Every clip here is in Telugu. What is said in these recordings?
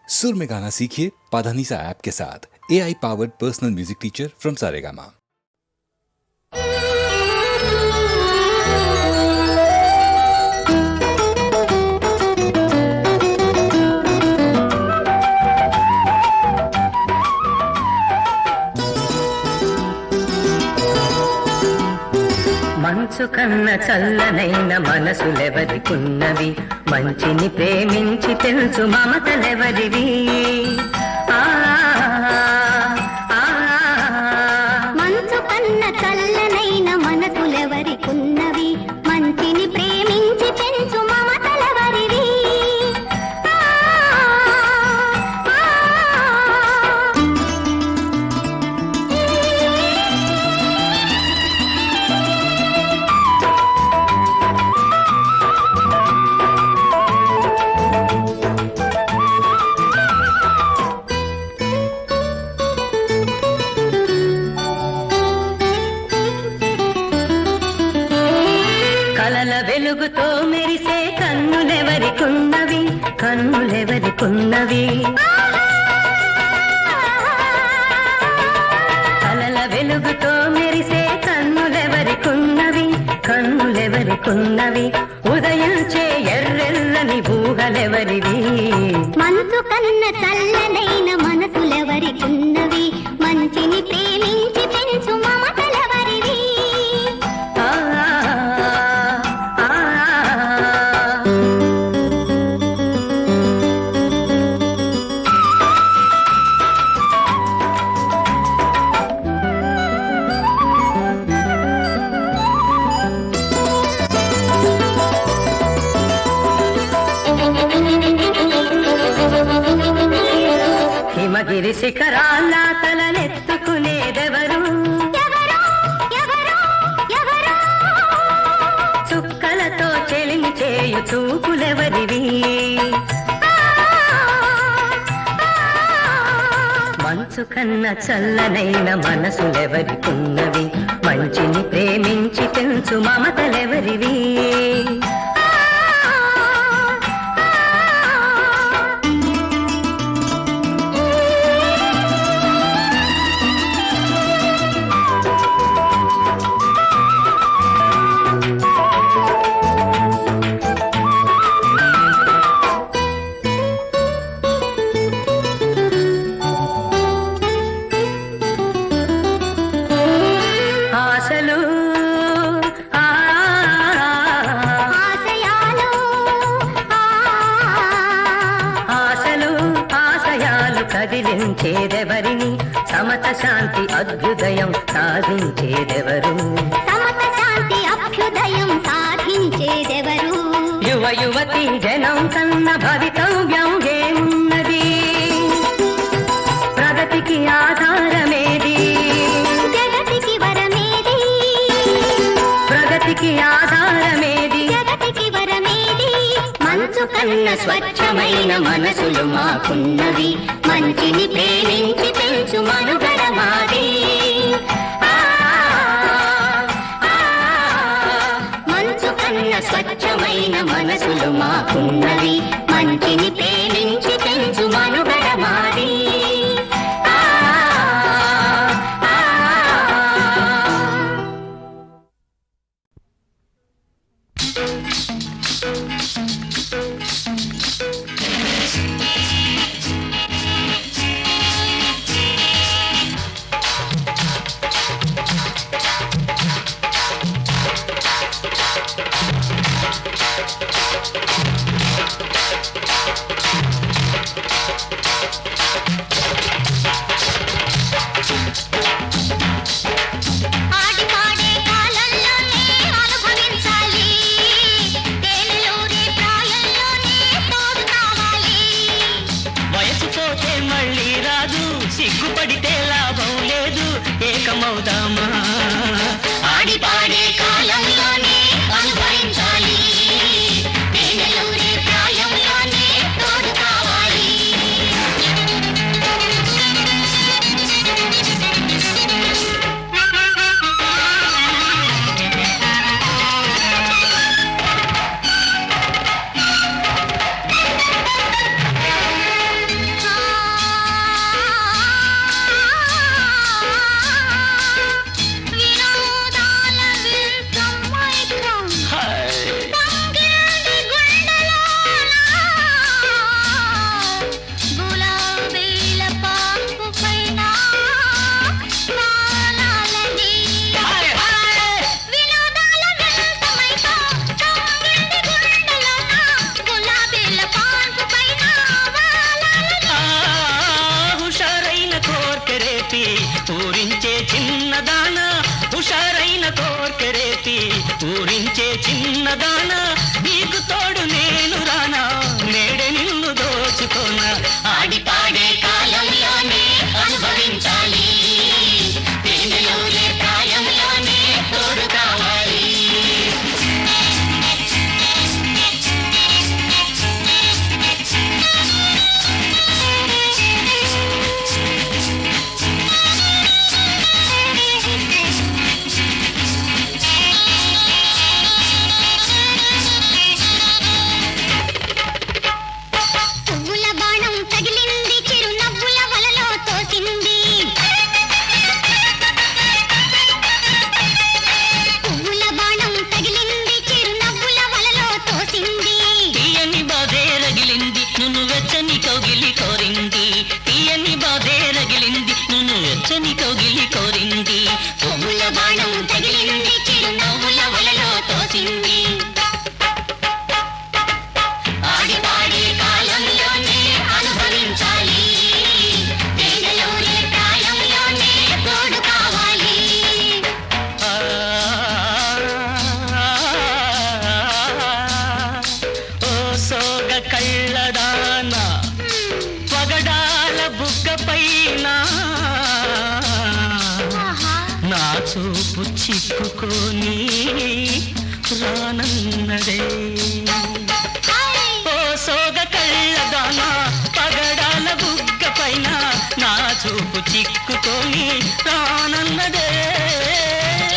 सुर में गाना सीखिए पाधानीसा ऐप के साथ। AI powered personal music teacher from Saregama. మంచు కన్న చల్లనైన మనసులెవరికున్నవి, మంచిని ప్రేమించి తెలుసు మమతలెవరివి. మంచు కన్న చల్లనైన మనసులెవరికున్నవి, మంచిని ప్రేమించి తెలుసు మమతలెవరివి. వెలుగుతో మెరిసే కన్నులెవరికున్నవి, కన్నులెవరికున్నవి. కలల వెలుగుతో మెరిసే కన్నులెవరికున్నవి, కన్నులెవరికున్నవి. ఉదయించే ఎర్రెల్లని ఊహలెవరివి. మంచు కన్న చల్లనైన మనసులెవరికున్నవి, మంచిని ప్రేమించి పెంచు మమతలెవరివి. హిమగిరి శిఖరాల తలనెత్తుకునేదెవరు, చుక్కలతో చెలిమి చేయు చూపులెవరివి. మంచు కన్న చల్లనైన మనసులెవరికున్నవి, మంచిని ప్రేమించి పెంచు మమతలెవరివి. కదిలించేదెవరిని, సమత శాంతి అభ్యుదయం సాధించేదెవరు. సమత శాంతి అభ్యుదయం సాధించేదెవరు. యువ యువతి జనం కన్న భవితవ్యం ఏమున్నది, ప్రగతికి ఆధారమేది, జగతికి వరమేది. ప్రగతికి ఆధారమేది, జగతికి వరమేది. మంచు కన్న స్వచ్ఛమైన మనసులు మాకున్నవి, మంచిని ప్రేమించి పెంచు మనుగడ మాది. మంచు కన్న స్వచ్ఛమైన మనసులు మాకున్నవి, మంచిని ప్రేమించి పెంచు మనుగడ మాది. సిగ్గుపడితే లాభం లేదు, ఏకమవుదామా. ఆడి పాడే కాలంలోనే అనుభవించాలి, ప్రాయంలోనే తోడు కావాలి. ఊరించే చిన్నదాన హుషారైన కోర్కెరేతి ఊరించే చిన్నదాన నీకు తోడు నేను రానా నేడే నిన్ను దోచుకోనా ఆడి పాడే కాలంలోనే అనుభవించాలి తేనెలోనే ప్రాయంలోనే తోడు కావాలి పువ్వుల బాణం తగిలింది చిరునవ్వుల వలలో తోసింది పువ్వుల బాణం తగిలింది చిరునవ్వుల వలలో తోసింది తీయని బాధే రగిలింది నువ్వు వెచ్చని కౌగిలి కోరింది తీయని బాధే రగిలింది నువ్వు వెచ్చని కౌగిలి కోరింది పువ్వుల బాణం తగిలింది చిరునవ్వుల వలలో తోసింది ఆడి పాడే కాలంలోనే అనుభవించాలి తేనెలోనే ప్రాయంలోనే తోడు కావాలి ఓ సోగ కళ్ళదాన పగడాల బుగ్గ పైన ఆహా నా చూపు చిక్కుకొని రానన్నదే హాయ్ ఓ సోగ కళ్ళదాన పగడాల బుగ్గ పైన నా చూపు చిక్కుకొని రానన్నదే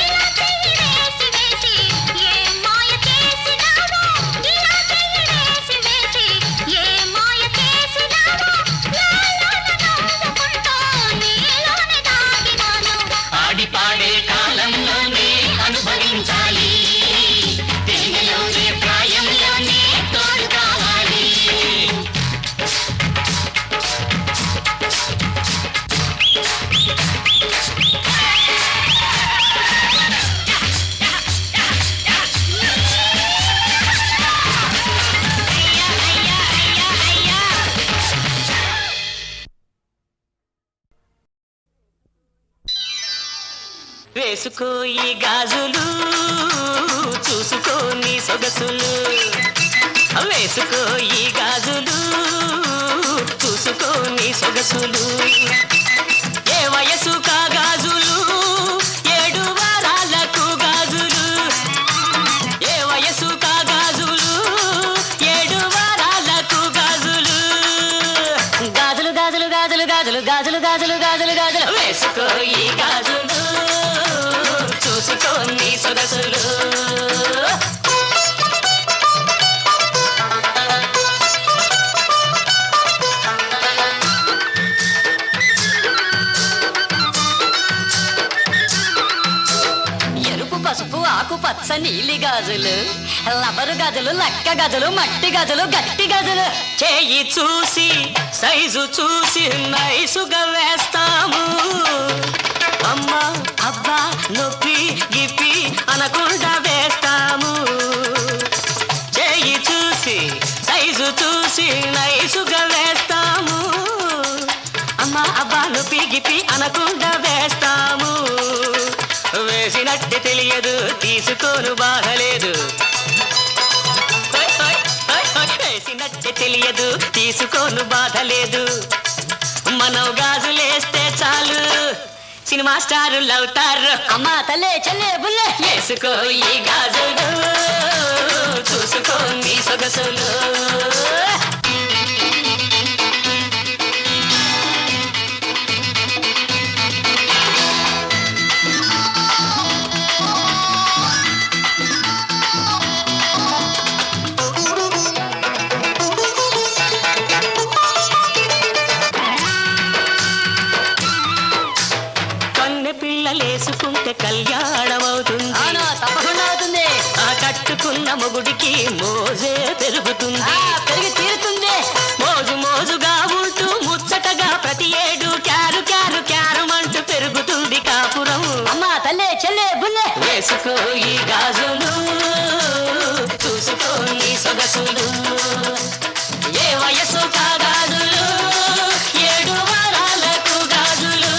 ఇలా చెయ్యి వేసి వేసి ఏ మాయ చేసినావో ఇలా చెయ్యి వేసి వేసి ఏ మాయ చేసినావో నాలోన నవ్వుకుంటూ నీలోనే దాగినాను ఆడి పాడే కాలంలోనే అనుభవించాలి తేనెలోనే ప్రాయంలోనే తోడు కావాలి వేసుకో ఈ గాజులు చూసుకో నీ సొగసులు వేసుకో ఈ గాజులు చూసుకో నీ సొగసులు ఏ వయసు కా గాజులు 7 వారాలకు గాజులు ఏ వయసు కా గాజులు 7 వారాలకు గాజులు గాజులు గాజులు గాజులు గాజులు గాజులు గాజులు గాజులు గాజులు వేసుకో ఈ గాజులు చూసుకో నీ సొగసులు ఎరుపు పసుపు ఆకు పచ్చ నీలి గాజులు లబరు గాజులు లక్క గాజులు మట్టి గాజులు గట్టి గాజులు చేయి చూసి సైజు చూసి నైసుగా వేస్తాము అమ్మ అబ్బా నొప్పి గిప్పి అనకుండా వేస్తాము చేయి చూసి సైజు చూసి నైసుగా వేస్తాము అమ్మ అబ్బా నొప్పి గిప్పి అనకుండా వేస్తాము వేసినట్టు తెలియదు తీసుకోను బాధలేదు వేసినట్టు తెలియదు తీసుకోను బాధ లేదు మనం గాజులేస్తే చాలు సినిమా స్టారులు అవుతారు అమ్మా తల్లే చెల్లే బుల్లే వేసుకో ఈ గాజులు చూసుకో నీ సొగసులు పిల్లలేసుకుంటే కళ్యాణం అవుతుంది తప్పకుండా అవుతుంది ఆ కట్టుకున్న మొగుడికి మోజే పెరుగుతుంది పెరిగి తీరుతుంది మోజు మోజుగా ఉంటూ ముచ్చటగా ప్రతి ఏడు క్యారు క్యారు క్యారమంటూ పెరుగుతుంది కాపురం అమ్మా తల్లే చెల్లే బుల్లే వేసుకో ఈ గాజులు చూసుకో నీ సొగసులు ఏ వయసు కాగాజులు 7 వారాలకు గాజులు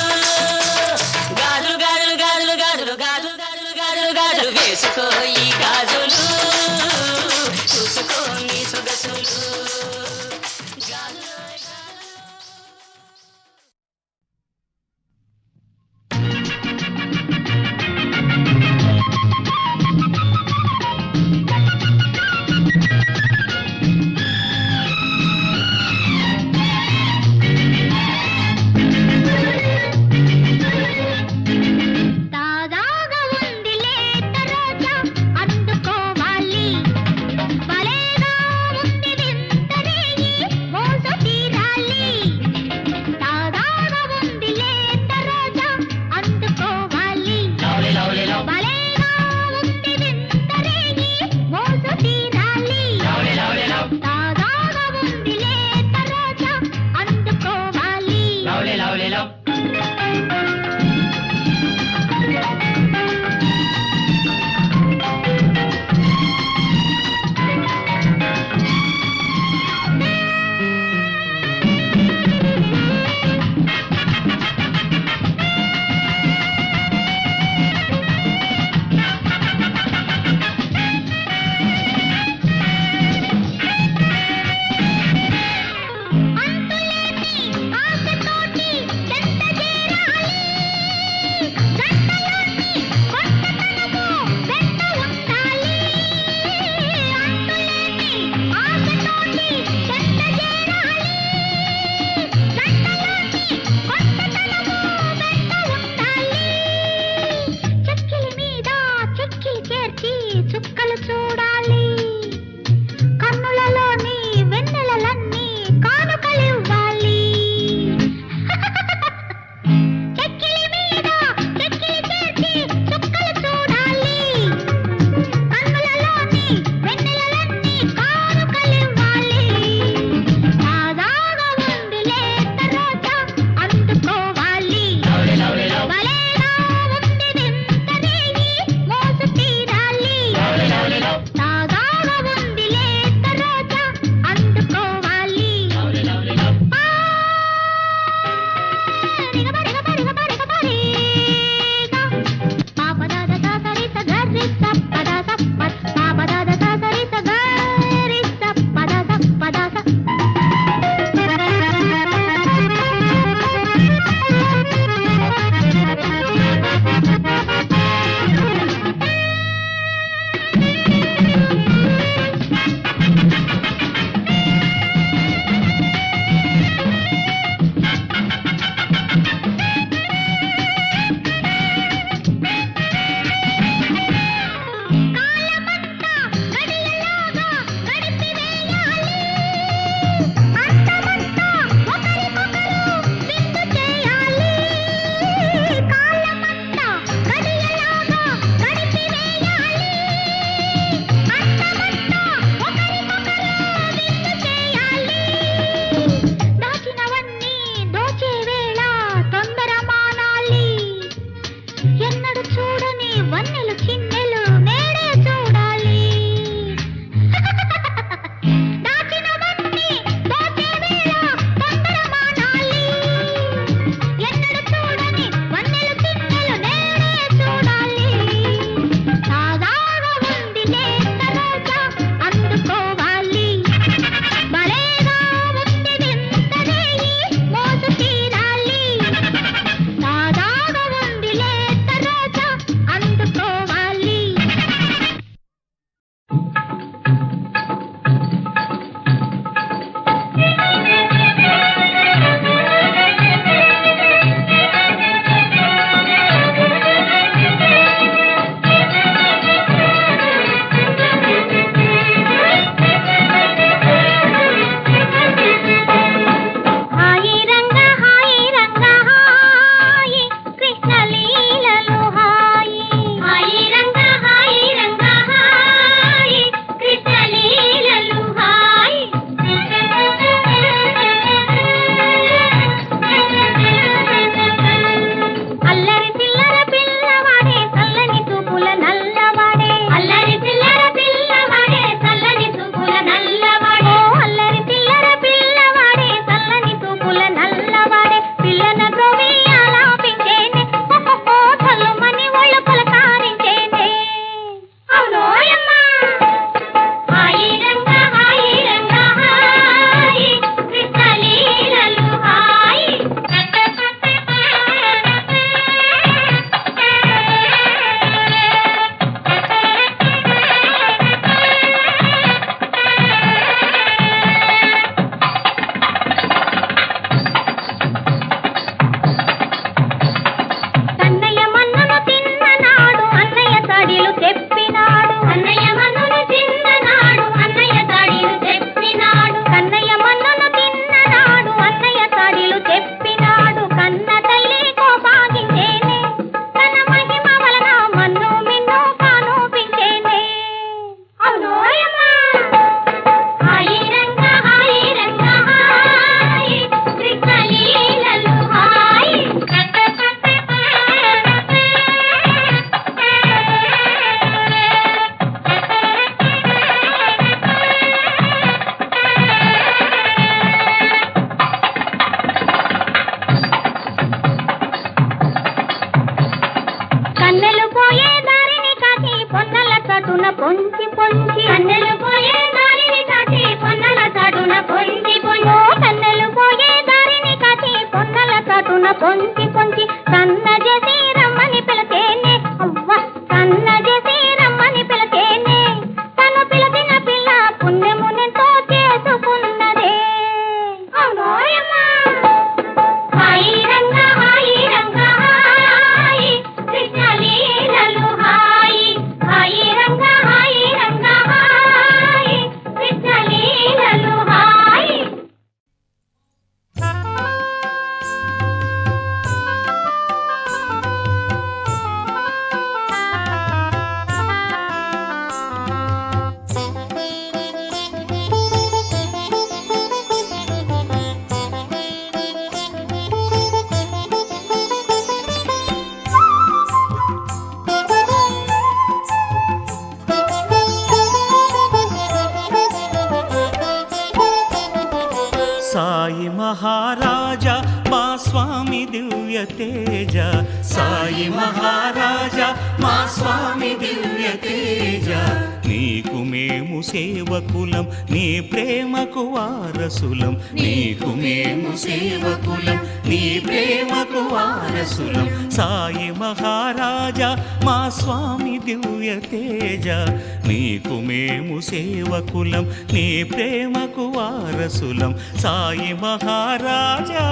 పొంచి పొంచి సన్న చేసి రమ్మని పిలతేనే అవ్వ సన్న చేసి రమ్మని పిలతేనే తను పిలిచిన పిల్ల పుణ్యమునెంతో చేసుకున్నదే అవునోయమ్మా హాయి రంగ హాయి హాయి కృష్ణ లీలలు హాయి హాయి రంగ హాయి కృష్ణ లీలలు హాయి సాయి మహారాజా మా స్వామి దివ్య తేజ సాయి మహారాజా మా స్వామి దివ్య తేజ నీకు మేము సేవకులం నీ ప్రేమకు వారసులం నీకు మేము సేవకులం నీ ప్రేమకు వారసులం సాయి మహారాజా మా స్వామి దివ్య తేజ నీకు మేము సేవకులం నీ ప్రేమకు వారసులం సాయి మహారాజా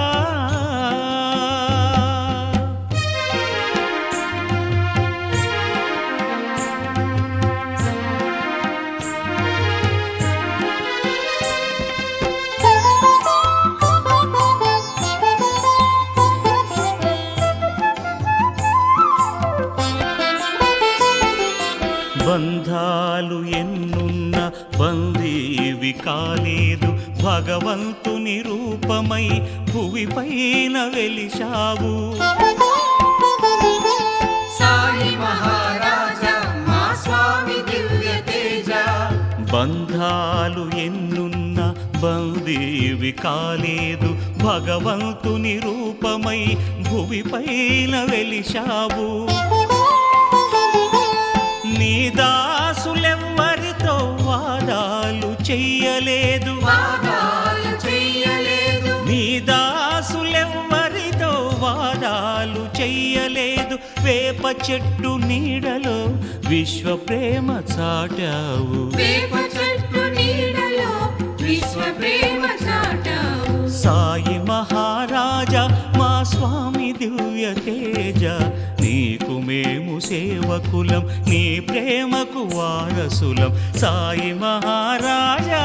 బంధాలు ఎన్నున్న బందీవి కాలేదు భగవంతుని రూపమై భువిపైన వెలిశావు సాయి మహారాజా మా స్వామి దివ్య తేజ బంధాలు ఎన్నున్న బందీవి కాలేదు భగవంతుని రూపమై భువిపైన వెలిశావు నీ దాసులెవ్వరితో వాదాలు చెయ్యలేదు నీ దాసులెవ్వరితో వాదాలు చెయ్యలేదు వేప చెట్టు నీడలో విశ్వ ప్రేమ చాటావు వేప చెట్టు నీడలో విశ్వ ప్రేమ చాటావు సాయి మహారాజా మా స్వామి దివ్య తేజ నీకు మేము సేవకులం నీ ప్రేమకు వారసులం సాయి మహారాజా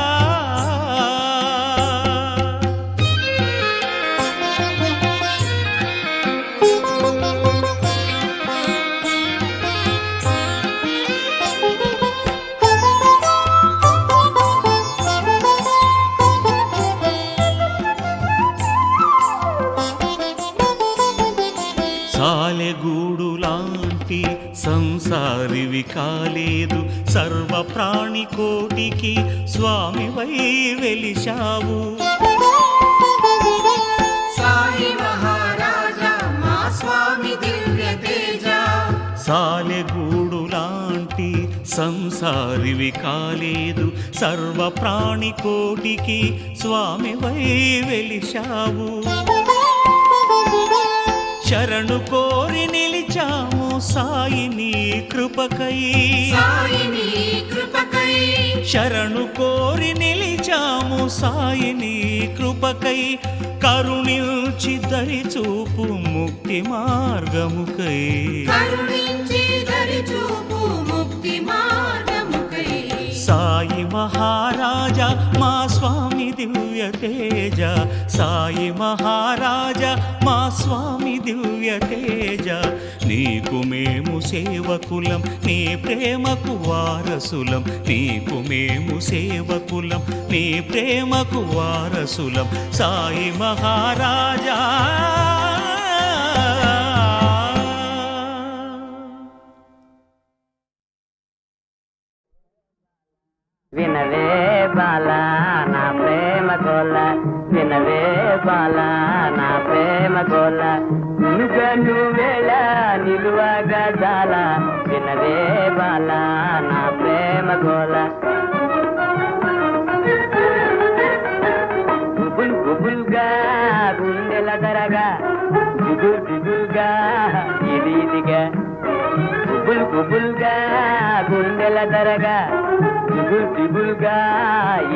సాలెగూడు లాంటి సంసారివి కాలేదు సర్వ ప్రాణి కోటికి స్వామివై వెలిశావు సాయి మహారాజా మా స్వామి దివ్య తేజ సాలెగూడు లాంటి సంసారివి కాలేదు సర్వ ప్రాణి కోటికి స్వామివై వెలిశావు శరణు కోరి నిలిచాము సాయి నీ కృపకై సాయి నీ కృపకై శరణు కోరి నిలిచాము సాయి నీ కృపకై కరుణించి దరి చూపు ముక్తి మార్గముకై కరుణించి దరి చూపు ముక్తి మార్గముకై సాయి మహారాజా మా స్వామి దివ్య తేజ సాయి మహారాజా మా స్వామి దివ్య తేజ నీకు మేము సేవకులం నీ ప్రేమకు వారసులం నీకు మేము సేవకులం నీ ప్రేమకు వారసులం సాయి మహారాజా వినవే బాల నా ప్రేమ గోల వినవే బాల నా ప్రేమ గోల నువ్వు వేళ నిలువగా జాల వినవే బాల నా ప్రేమ గోల గుబుల్ గుబుల్గా గుండెల దరగా దిగుల్ దిగుల్గా ఇది ఇదిగా గుబుల్ గుబుల్గా గుండెల దరగా దిగుల్ దిగుల్గా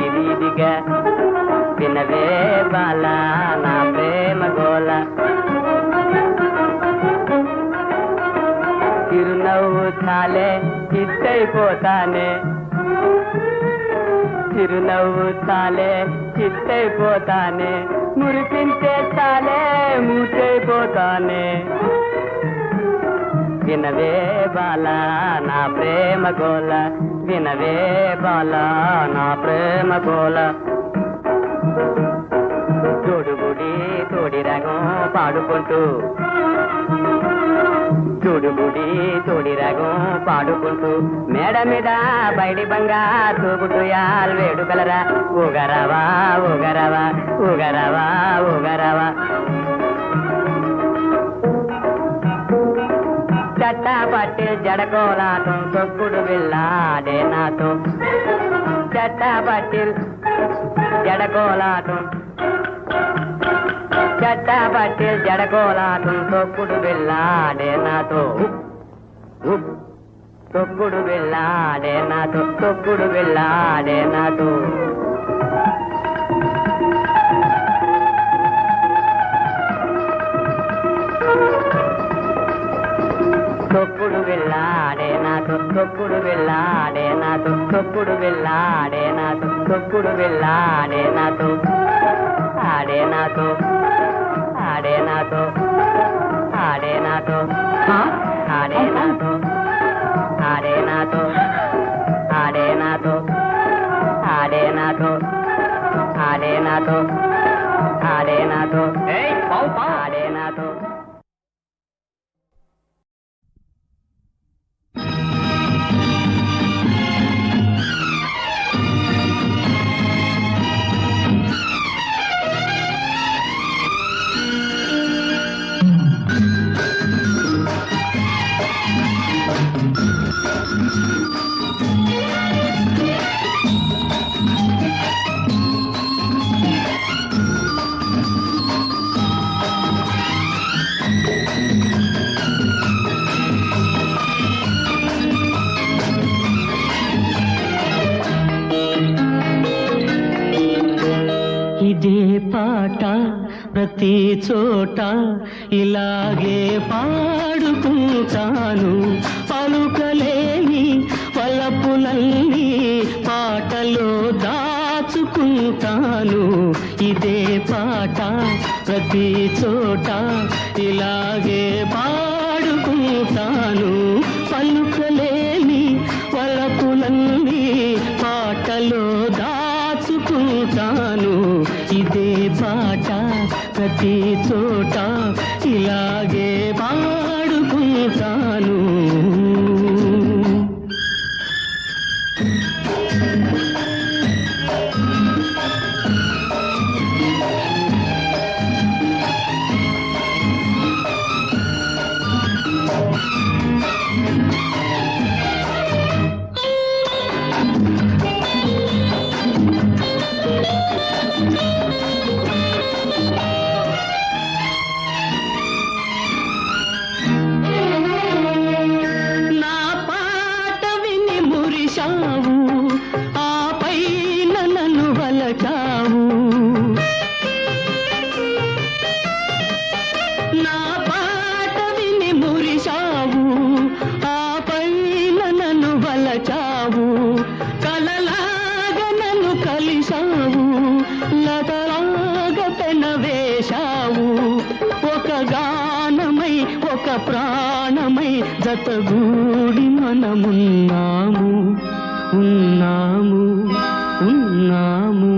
ఇది ఇదిగా వినవే బాల నా ప్రేమ గోల చిరునవ్వు చాలే చిత్తైపోతానే చిరునవ్వు చాలే చిత్తైపోతానే మురిపించే చాలే మూచైపోతానే వినవే బాల నా ప్రేమ గోల వినవే బాల నా ప్రేమ గోల తోడుగుడి తోడి రాగం పాడుకుంటూ చూడుగుడి తోడి రాగం పాడుకుంటూ మేడ మీద బయటి బంగా తూగుటూ యాల్ వేడుకలరా ఊగరవా ఊగరవా ఊగరవా ఊగరవా చట్టా పట్టి జడకోలాటం తొక్కుడు వెళ్ళాడే నాతో చట్టా పట్టి జడకోలాటం చట్టా పట్టి జడకోలాటం తొక్కుడు వెళ్ళాడే నాతో తొక్కుడు వెళ్ళాడే నాతో తొక్కుడు వెళ్ళాడే నాతో తొక్కుడు వెళ్ళాడే నాతో తొక్కుడు వెళ్ళాడే నాతో తొక్కుడు వెళ్ళాడే నాతో తొక్కుడు వెళ్ళాడే నాతో ఆడే నాతో ఆడే నాతో ఆడే నాతో ఆడే నాతో ఆడే నాతో ఆడే నాతో ఆడే నాతో ఆడే నాతో ఆడే నాతో ఆడే నాతో ఇదే పాట ప్రతి చోట ఇలాగే పాడుకుంటాను పలుకలేని వలపులన్నీ పాటలో దాచుకుంటాను ఇదే పాట ప్రతి చోట ఇలాగే పాడుకుంటాను పలుకలేని వలపులన్నీ పాటలో దాచుకుంటాను ఇదే పాట ప్రతి చోట ఇలాగే పాడుకుంటాను నా పాట విని మురిశావు ఆపై నన్ను వలచావు నా పాట విని మురిశావు ఆపై నన్ను వలచావు కలలాగా నన్ను కలిశావు లతలాగా పెనవేశావు ఒక గానమై ఒక ప్రాణమై జతగూడి మనమున్నాము ఉన్నాము ఉన్నాము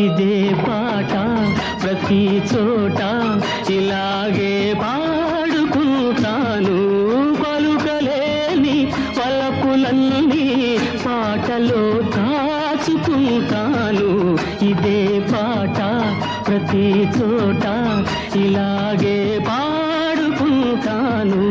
ఇదే పాట ప్రతి చోట ఇలాగే పాడుకుంటాను పలుకలేని పలపులన్నీ పాటలో దాచుకుంటాను ఇదే పాట ప్రతి చోట ఇలాగే పాడుకుంటాను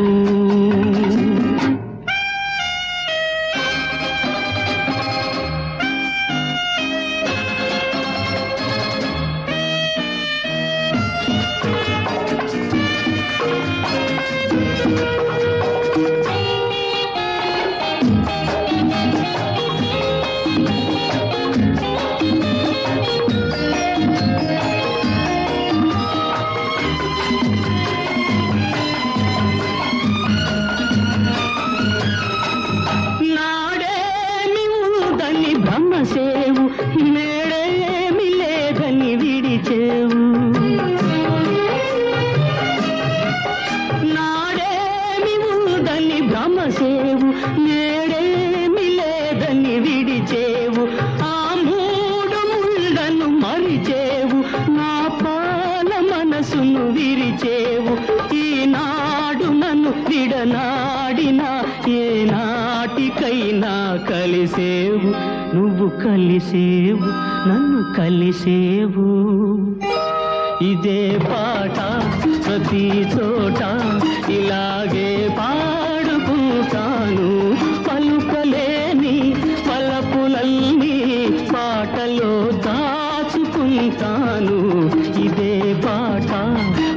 కలిసేవు నాడేమి ఉందని భ్రమసేవు నేడేమి లేదని విడిచేవు ఆ మూడు ముళ్ళను మరిచేవు నా పాల మనసును విరిచేవు ఈనాడు నన్ను విడనాడినా ఏనాటికైనా కలిసేవు నువ్వు కలిసేవు నన్ను కలిసేవు ఇదే పాట ప్రతి చోట ఇలాగే పాడుకుంటాను పలుకలేని పలపులన్నీ పాటలో దాచుకుంటాను ఇదే పాట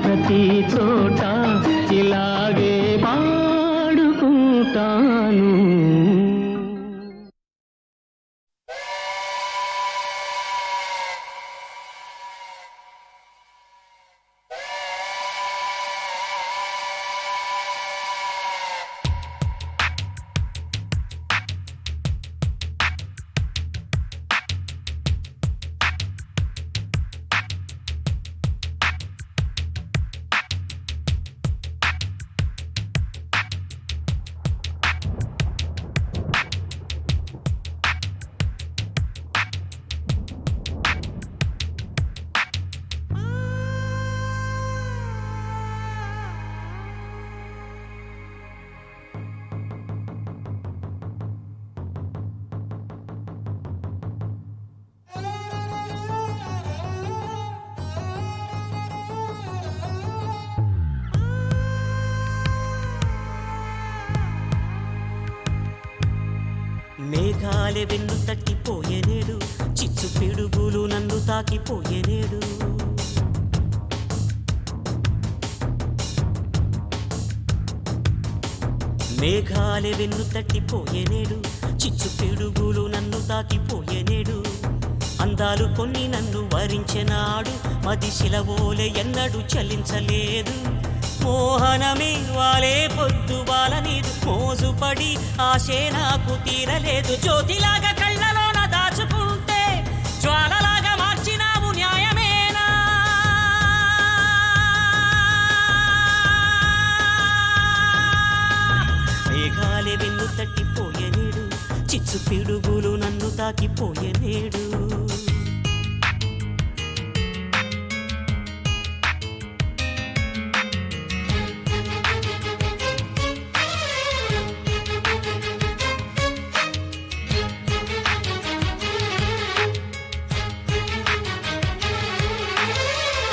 ప్రతి చోట ఇలాగే పాడుకుంటాను మేఘాలే వెన్ను తట్టిపోయేనేడు చిచ్చు పిడుగులు నన్ను తాకిపోయేనేడు మేఘాలే వెన్ను తట్టిపోయేనేడు చిచ్చు పిడుగులు నన్ను తాకిపోయేనేడు అందాలు కొన్ని నన్ను వరించెనాడు మది శిలవోలే ఎన్నడూ చలించలేదు మోహనమే వాలే పొద్దు వాలనీదు మోజుపడి ఆశే నాకు తీరలేదు జ్యోతిలాగా కళ్ళలోన దాచుకుంటే జ్వాలలాగా మార్చినావు న్యాయమేనా మేఘాలే వెన్ను తట్టిపోయేనేడు చిచ్చు పిడుగులు నన్ను తాకిపోయేనేడు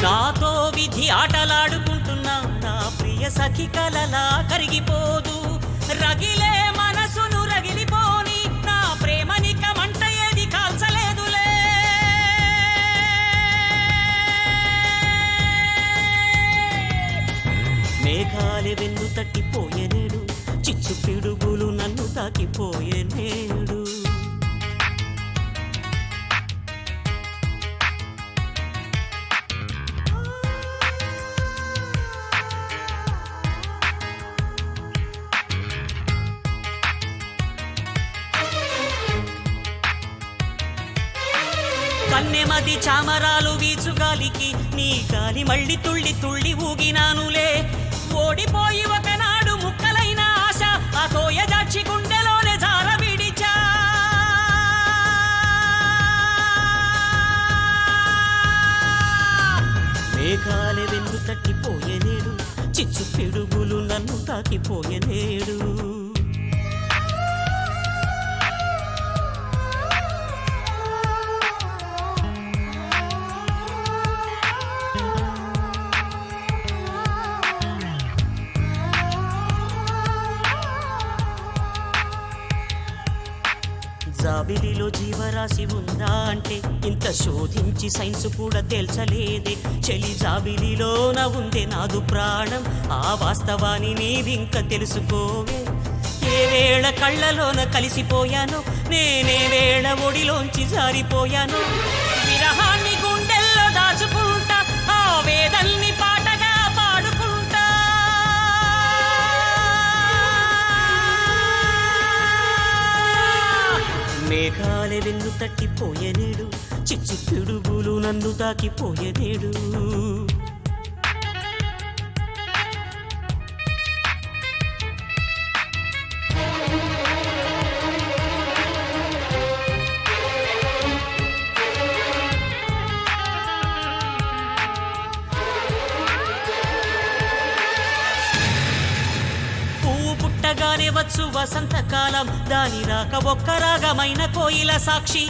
నాతో విధి ఆటలాడుకుంటున్నా నా ప్రియ సఖి కలలా కరిగిపోదు రగిలే మనసును రగిలిపోని నా ప్రేమనిక మంట ఏది కాల్చలేదులే మేఘాలే వెన్ను తట్టిపోయేనేడు చిచ్చు పిడుగులు నన్ను తాకిపోయేనేడు కన్నెమది చామరాలు వీచుగాలికి నీ గాలి మళ్ళీ తుళ్ళి తుళ్ళి ఊగినానులే ఓడిపోయి ఒకనాడు ముక్కలైన ఆశ ఆ తోయ జాచి గుండెలోనే జార విడిచా మేఘాలే వెన్ను తట్టిపోయేనేడు చిచ్చు పిడుగులు నన్ను తాకిపోయేనేడు జాబిలిలో జీవరాశి ఉందా అంటే ఇంత శోధించి సైన్స్ కూడా తేల్చలేదే చలి జాబిలిలోన ఉందే నాదు ప్రాణం ఆ వాస్తవాన్ని నీవింక తెలుసుకోవే ఏ వేళ కళ్ళలోన కలిసిపోయానో నేనే వేళ ఒడిలోంచి జారిపోయానో విరహాన్ని గుండెల్లో దాచుకుంటా ఆ వేదల్ని పాటగా పాడుకుంటా మేఘాలే వెన్ను తట్టిపోయేనేడు చిచ్చు పిడుగులు నన్ను తాకిపోయేనేడు పుట్టగానే వచ్చు వసంతకాలం దాని రాక ఒక్క రాగమైన కోయిల సాక్షి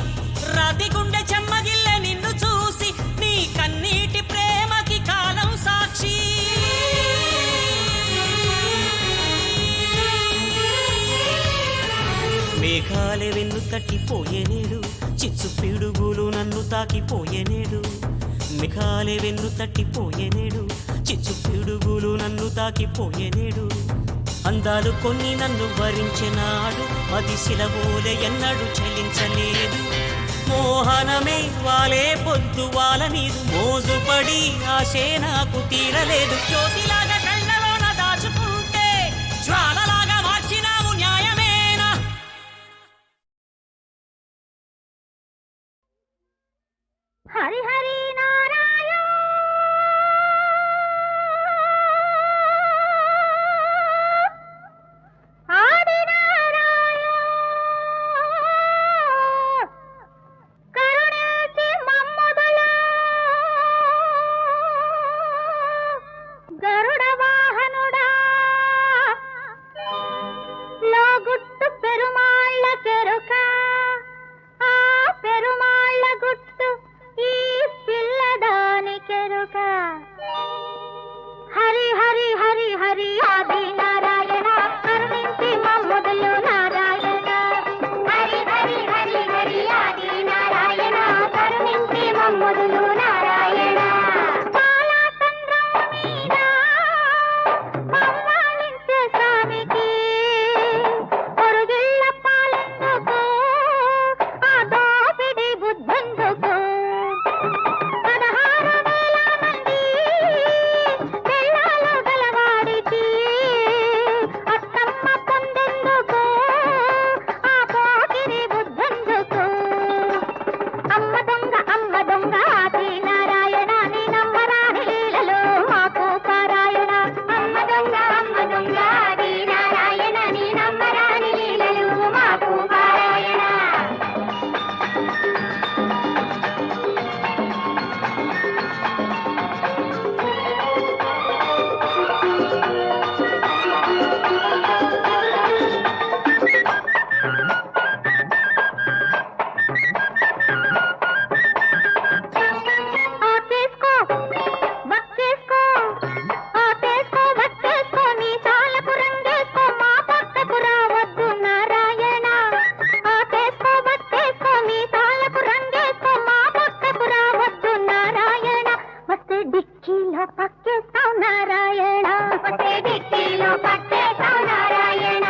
రాతి గుండె చెమ్మగిల్లె నిన్ను చూసి నీ కన్నీటి ప్రేమకి కాలం సాక్షి మేఘాలే వెన్ను తట్టిపోయేనేడు చిచ్చు పిడుగులు నన్ను తాకిపోయేనేడు మేఘాలే వెన్ను తట్టిపోయేనేడు చిచ్చు పిడుగులు నన్ను తాకిపోయేనేడు అందాలు కొన్ని నన్ను వరించినాడు అది శిలవోలే ఎన్నడు చెల్లించలేదు మోహనమే వాలే పొద్దు వాల నీదు మోజుపడి ఆశే నాకు తీరలేదు జ్యోతిలాగా కళ్ళలోన దాచుకుంటే జ్వాలలాగా మార్చినావు న్యాయమేనా హరి హరి నారాయణ ఆది నారాయణ కరుణించి మమ్ముదల గరుడ వాహనుడా లోగుట్టు పెరుమాళ్ళ చెరుక ఆ పెరుమాళ్ళ గుట్టు ఈ పిల్లదాని చెరుక హరి హరి హరి హరి ఆది నారాయణ కరుణించి మమ్ముదలు నారాయణ హరి హరి హరి హరి ఆది నారాయణ కరుణించి మమ్ముదలు నారాయణ పాలచంద్రం మీద పవ్వాలించే స్వామికి పొరుగిళ్ళ పాలెందుకు ఆ దోపిడి బుద్ధెందుకు 16,000 మంది పిల్లలు గలవాడికి అత్తమ్మ పొందెందుకు ఆ పోకిరి బుద్ధెందుకు అమ్మ దొంగ ఆది నారాయణ నీ నమ్మరాని లీలలు మాకు పారాయణ అమ్మ దొంగ ఆది నారాయణ నీ నమ్మరాని లీలలు మాకు పారాయణ ఆటేసుకో బక్కేసుకో ఆటేసుకో బక్కేసుకో నీ చాలకు రంగేసుకో మా పక్కకు రావద్దు నారాయణ ఆటేసుకో బక్కేసుకో నీ చాలకు రంగేసుకో మా పక్కకు రావద్దు నారాయణ వస్తే డిక్కీలో పక్కేస్తావు నారాయణ వస్తే డిక్కీలో పక్కేస్తావు నారాయణ